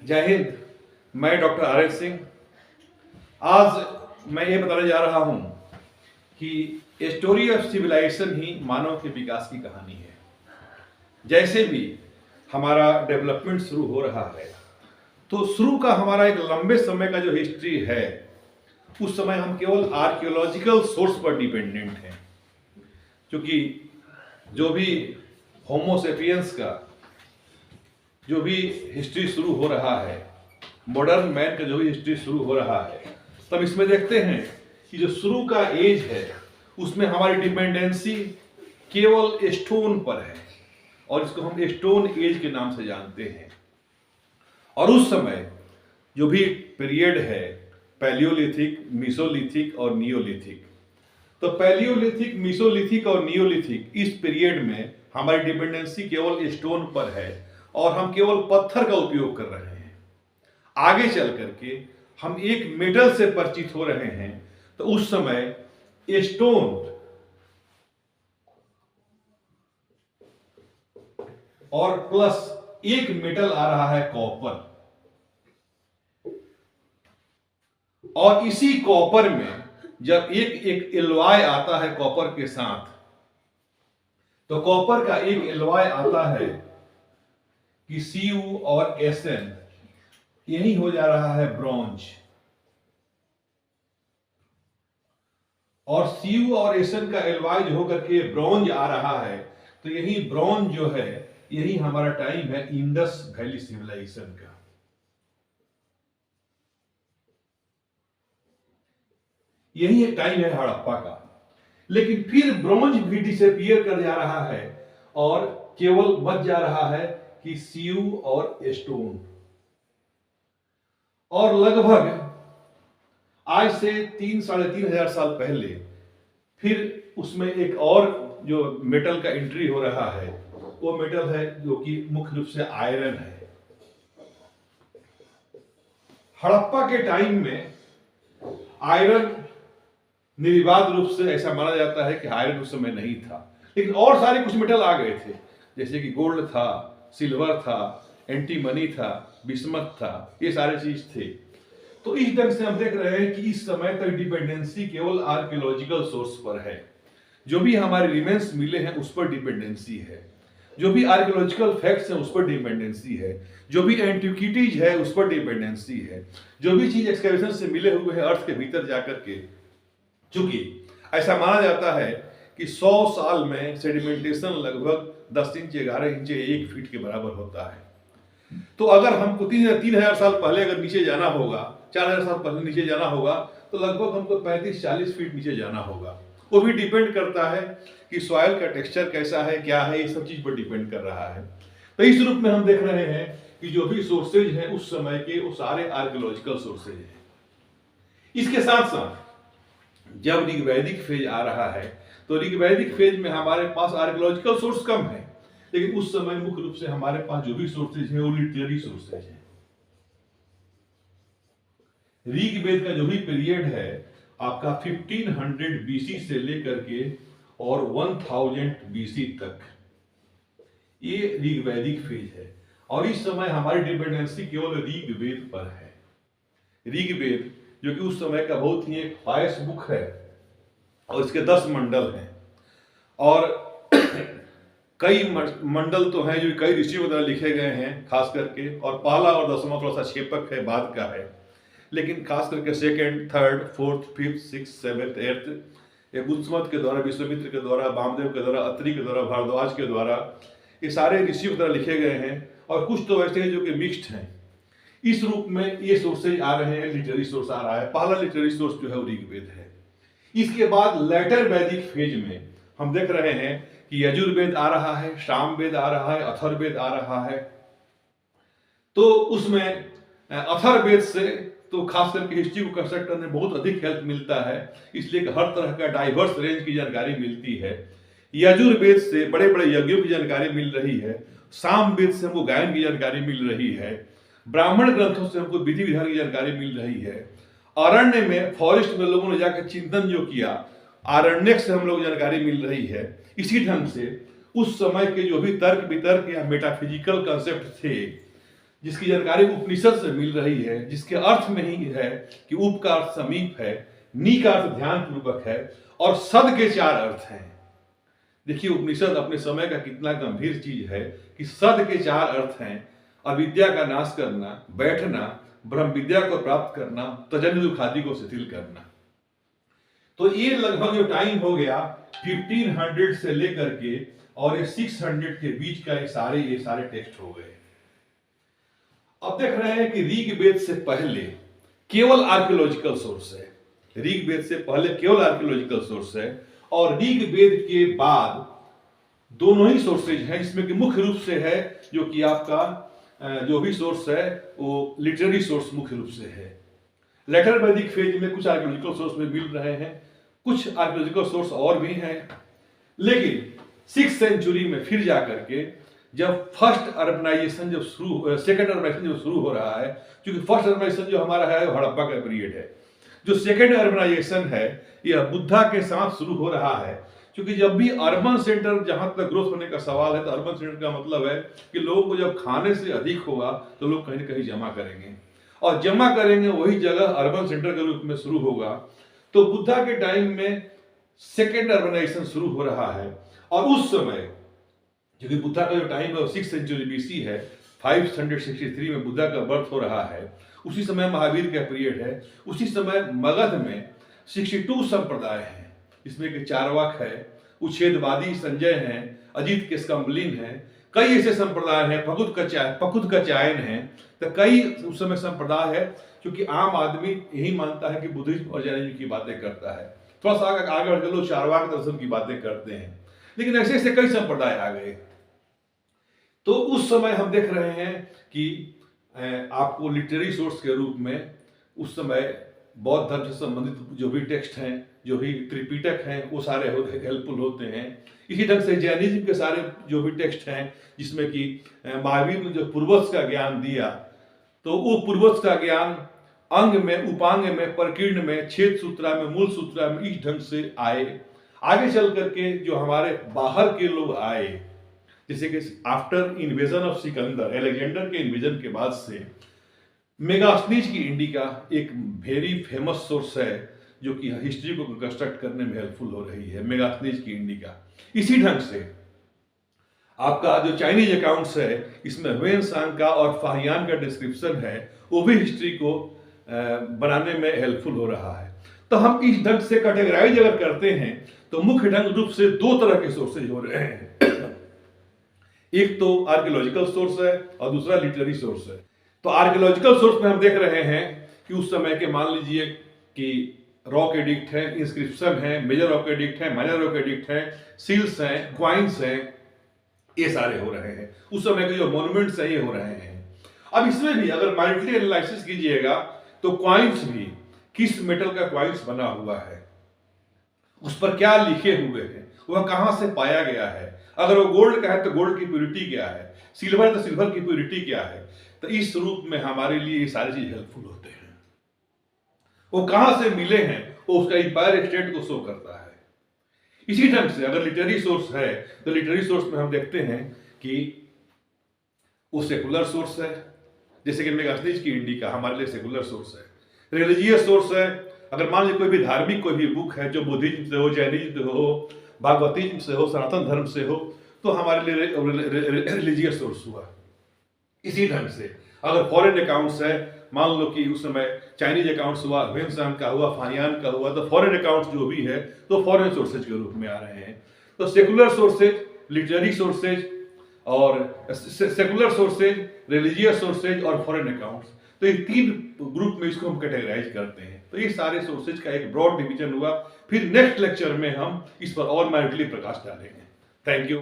जय हिंद। मैं doctor R N Singh. आज मैं ये बताने जा रहा हूं कि स्टोरी ऑफ सिविलाइजेशन ही मानव के विकास की कहानी है। जैसे भी हमारा डेवलपमेंट शुरू हो रहा है तो शुरू का हमारा एक लंबे समय का जो हिस्ट्री है उस समय हम केवल आर्कियोलॉजिकल सोर्स पर डिपेंडेंट हैं, क्योंकि जो भी होमोसेपियंस का जो भी हिस्ट्री शुरू हो रहा है, मॉडर्न मैन का जो भी हिस्ट्री शुरू हो रहा है, तब इसमें देखते हैं कि जो शुरू का एज है उसमें हमारी डिपेंडेंसी केवल स्टोन पर है और इसको हम स्टोन एज के नाम से जानते हैं। और उस समय जो भी पीरियड है पैलियोलिथिक, मीसोलिथिक और नियोलिथिक, तो पैलियोलिथिक, मीसोलिथिक और नियोलिथिक इस पीरियड में हमारी डिपेंडेंसी केवल स्टोन पर है और हम केवल पत्थर का उपयोग कर रहे हैं। आगे चल करके हम एक मेटल से परिचित हो रहे हैं, तो उस समय स्टोन और प्लस एक मेटल आ रहा है कॉपर, और इसी कॉपर में जब एक एक एलॉय आता है कॉपर के साथ, तो कॉपर का एक एलॉय आता है कि Cu और Sn, यही हो जा रहा है ब्रॉन्ज। और Cu और Sn का एलॉय जो होकर के ब्रॉन्ज आ रहा है, तो यही ब्रॉन्ज जो है यही हमारा टाइम है इंडस वैली सिविलाइजेशन का। यही एक टाइम है हड़प्पा का। लेकिन फिर ब्रॉन्ज भी डिसअपीयर कर जा रहा है और केवल बच जा रहा है कि Cu और स्टोन। और लगभग आज से 3-3,500 साल पहले फिर उसमें एक और जो मेटल का एंट्री हो रहा है, वो मेटल है जो कि मुख्य रूप से आयरन है। हड़प्पा के टाइम में आयरन निर्विवाद रूप से ऐसा माना जाता है कि आयरन उस समय नहीं था, लेकिन और सारे कुछ मेटल आ गए थे, जैसे कि गोल्ड था, सिल्वर था, एंटीमनी था, बिस्मथ था, ये सारे चीज थे। तो इस ढंग से हम देख रहे हैं कि इस समय तक डिपेंडेंसी केवल आर्कियोलॉजिकल सोर्स पर है। जो भी हमारे रिमेन्स मिले हैं उस पर डिपेंडेंसी है, जो भी आर्कियोलॉजिकल फैक्ट्स हैं उस पर डिपेंडेंसी है, जो भी एंटिक्विटीज है उस पर डिपेंडेंसी है, जो भी चीज एक्सकैवेशन से मिले हुए हैं अर्थ के भीतर जाकर के। चूंकि ऐसा माना जाता है कि 100 साल में सेडिमेंटेशन लगभग 10 इंच, 11 इंच, 1 फीट के बराबर होता है। तो अगर हमको 3,000 साल पहले अगर नीचे जाना होगा, 4,000 साल पहले नीचे जाना होगा, तो लगभग हमको 35-40 फीट नीचे जाना होगा। वो भी डिपेंड करता है कि सॉइल का टेक्सचर कैसा है, क्या है, ये सब चीज पर डिपेंड कर रहा है। तो इस रूप में हम देख रहे हैं कि जो भी सोर्सेज हैं उस समय के वो सारे आर्कियोलॉजिकल सोर्सेज हैं। इसके साथ साथ जब ऋग्वैदिक फेज आ रहा है, तो ऋग्वैदिक फेज में हमारे पास आर्कियोलॉजिकल सोर्स कम है, लेकिन उस समय मुख्य रूप से हमारे पास जो भी सोर्सेज है वो लिटरेरी सोर्सेज है। ऋग्वेद का जो भी पीरियड है आपका 1500 बीसी से लेकर के और 1000 बीसी तक, ये ऋग्वैदिक फेज है। और इस समय हमारी डिपेंडेंसी केवल ऋग्वेद पर है। ऋग्वेद जो कि उस समय का बहुत ही एक पायस बुक है और इसके 10 मंडल हैं, और कई मंडल तो हैं जो कई ऋषियों द्वारा लिखे गए हैं खास करके, और पहला और 10वां थोड़ा सा क्षेपक है, बाद का है, लेकिन खास करके 2nd, 3rd, 4th, 5th, 6th, 7th, 8th ये बुद्धमत के द्वारा, विश्वामित्र के द्वारा, वामदेव के द्वारा, अत्रि के द्वारा, भारद्वाज के द्वारा, ये सारे ऋषियों द्वारा लिखे गए हैं। और कुछ तो ऐसे हैं जो कि मिक्स्ड हैं। इस रूप में ये सोर्सेज आ रहे हैं, लिटरेरी सोर्स आ रहा है। पहला लिटरेरी सोर्स जो है वो ऋग्वेद है। इसके बाद लेटर वैदिक फेज में हम देख रहे हैं कि यजुर्वेद आ रहा है, सामवेद आ रहा है, अथर्ववेद आ रहा है। तो उसमें अथर्ववेद से तो खास करके हिस्ट्री को कंस्ट्रक्ट करने में बहुत अधिक हेल्प मिलता है, इसलिए कि हर तरह का डाइवर्स रेंज की जानकारी मिलती है। यजुर्वेद से बड़े बड़े यज्ञों की जानकारी मिल रही है, सामवेद से हमको गायन की जानकारी मिल रही है, ब्राह्मण ग्रंथों से हमको विधि विधान की जानकारी मिल रही है, अरण्य में फॉरेस्ट में लोगों ने जाकर चिंतन जो किया, आरण्यक से हम लोग जानकारी मिल रही है। इसी ढंग से उस समय के जो भी तर्क वितर्क या मेटाफिजिकल कंसेप्ट थे, जिसकी जानकारी उपनिषद से मिल रही है, जिसके अर्थ में ही है कि उप का अर्थ समीप है, नी का अर्थ ध्यान पूर्वक है, और सद के 4 अर्थ हैं। देखिए उपनिषद अपने समय का कितना गंभीर चीज है कि सद के 4 अर्थ हैं: अविद्या का नाश करना, बैठना, ब्रह्म विद्या को प्राप्त करना, तजन्य दुखादि को शिथिल करना। तो ये लगभग जो टाइम हो गया 1500 से लेकर के और ये 600 के बीच का ये सारे टेक्स्ट हो गए। अब देख रहे हैं कि ऋग्वेद से पहले केवल आर्कियोलॉजिकल सोर्स है, ऋग्वेद से पहले केवल आर्कियोलॉजिकल सोर्स है, और ऋग्वेद के बाद दोनों ही सोर्सेज हैं। इसमें कि मुख्य रूप से है जो कि आपका जो भी सोर्स है वो लिटरेरी सोर्स मुख्य रूप से है। लेटर वैदिक फेज में कुछ आर्कियोलॉजिकल सोर्स में मिल रहे हैं, कुछ आर्कियोलॉजिकल सोर्स और भी हैं, लेकिन 6th सेंचुरी में फिर जाकर के जब फर्स्ट अर्बनाइजेशन सेकंड अर्बनाइजेशन जब शुरू हो रहा है, क्योंकि फर्स्ट अर्बनाइजेशन जो हमारा है वो हड़प्पा का पीरियड है, जो सेकंड अर्बनाइजेशन है यह बुद्धा के साथ शुरू हो रहा है। क्योंकि जब भी अर्बन सेंटर जहां तक ग्रोथ होने का सवाल है, तो अर्बन सेंटर का मतलब है कि लोगों को जब खाने से अधिक होगा तो लोग कहीं ना कहीं जमा करेंगे, और जमा करेंगे वही जगह अर्बन सेंटर के रूप में शुरू होगा। तो बुद्धा के टाइम में सेकेंड अर्बनाइजेशन शुरू हो रहा है, और उस समय क्योंकि बुद्धा का जो टाइम है 6th सेंचुरी बीसी है, 563 में बुद्धा का बर्थ हो रहा है, उसी समय महावीर का पीरियड है। उसी समय मगध में 62 संप्रदाय हैं, इसमें कि चारवाक है, उच्छेदवादी संजय हैं, अजित केशकम्बलिन है, कई ऐसे संप्रदाय हैं, पकुद का चायन है। तो कई उस समय संप्रदाय है, क्योंकि आम आदमी यही मानता है कि बुद्धिज्म और जैनिज्म की बातें करता है। थोड़ा सा आगे बढ़ के लोग चारवाक दर्शन की बातें करते हैं, लेकिन ऐसे ऐसे कई संप्रदाय आ गए। तो उस समय हम देख रहे हैं कि आपको लिटरेरी सोर्स के रूप में उस समय बौद्ध धर्म से संबंधित जो भी टेक्स्ट हैं, जो भी त्रिपिटक हैं, वो सारे हेल्पफुल होते हैं। इसी ढंग से जैनिज्म के सारे जो भी टेक्स्ट हैं, जिसमें कि महावीर ने जो पूर्वज का ज्ञान दिया, तो वो पूर्वज का ज्ञान अंग में, उपांग में, प्रकीर्ण में, छेद सूत्रा में, मूल सूत्रा में इस ढंग से आए। आगे चल करके जो हमारे बाहर के लोग आए, जैसे कि after invasion of Sikandar, Alexander के इन्वेजन के बाद से मेगास्थनीज की इंडिका एक वेरी फेमस सोर्स है, जो कि हिस्ट्री को कंस्ट्रक्ट करने में हेल्पफुल हो रही है, मेगास्थनीज की इंडिका। इसी ढंग से आपका जो चाइनीज अकाउंट्स है, इसमें ह्वेन सांग का और फाहियान का डिस्क्रिप्शन है, वो भी हिस्ट्री को बनाने में हेल्पफुल हो रहा है। तो हम इस ढंग से कैटेगराइज अगर करते हैं तो मुख्य ढंग रूप से 2 तरह के सोर्सेज हो रहे हैं, एक तो आर्कियोलॉजिकल सोर्स है और दूसरा लिटरेरी सोर्स है। तो आर्कियोलॉजिकल सोर्स में हम देख रहे हैं कि उस समय के मान लीजिए कि रॉक एडिक्ट है, इंस्क्रिप्शन है, मेजर रॉक एडिक्ट है, माइनर रॉक एडिक्ट है, सील्स हैं, क्वाइंस हैं, ये सारे हो रहे हैं। उस समय के जो मॉन्यूमेंट्स हैं ये हो रहे हैं। अब इसमें भी अगर माइंडली एनालिसिस कीजिएगा तो क्वाइंस भी किस मेटल का क्वाइंस बना हुआ है, उस पर क्या लिखे हुए हैं, वह कहां से पाया गया है, अगर वो गोल्ड का है तो गोल्ड की प्योरिटी क्या है, सिल्वर है तो सिल्वर की प्योरिटी क्या है। तो इस रूप में हमारे लिए ये सारी चीज हेल्पफुल होते हैं। वो कहां से मिले हैं वो उसका इंपायर स्टेट को शो करता है। इसी ढंग से अगर लिटरेरी सोर्स है तो लिटरेरी सोर्स में हम देखते हैं कि वो सेकुलर सोर्स है, जैसे कि मेगास्थनीज की इंडिका हमारे लिए सेकुलर सोर्स है। रिलीजियस सोर्स है, अगर मान लीजिए कोई भी धार्मिक कोई भी बुक है जो बुद्धिज्म से हो, जैनिज्म से हो, भागवतिज्म से हो, सनातन धर्म से हो, तो हमारे लिए रिलीजियस सोर्स हुआ। इसी ढंग से अगर फॉरेन अकाउंट्स है, मान लो कि उस समय चाइनीज अकाउंट्स हुआ, ह्वेनसांग का हुआ, फाहियान का हुआ, तो फॉरेन अकाउंट्स जो भी है तो फॉरेन सोर्सेज के रूप में आ रहे हैं। तो सेकुलर सोर्सेज, लिटरेरी सोर्सेज और सेकुलर सोर्सेज, रिलीजियस सोर्सेज और फॉरेन अकाउंट्स, तो ये 3 ग्रुप में इसको हम कैटेगराइज करते हैं। तो ये सारे सोर्सेज का एक ब्रॉड डिवीजन हुआ। फिर नेक्स्ट लेक्चर में हम इस पर और माइंडली प्रकाश डालेंगे। Thank you.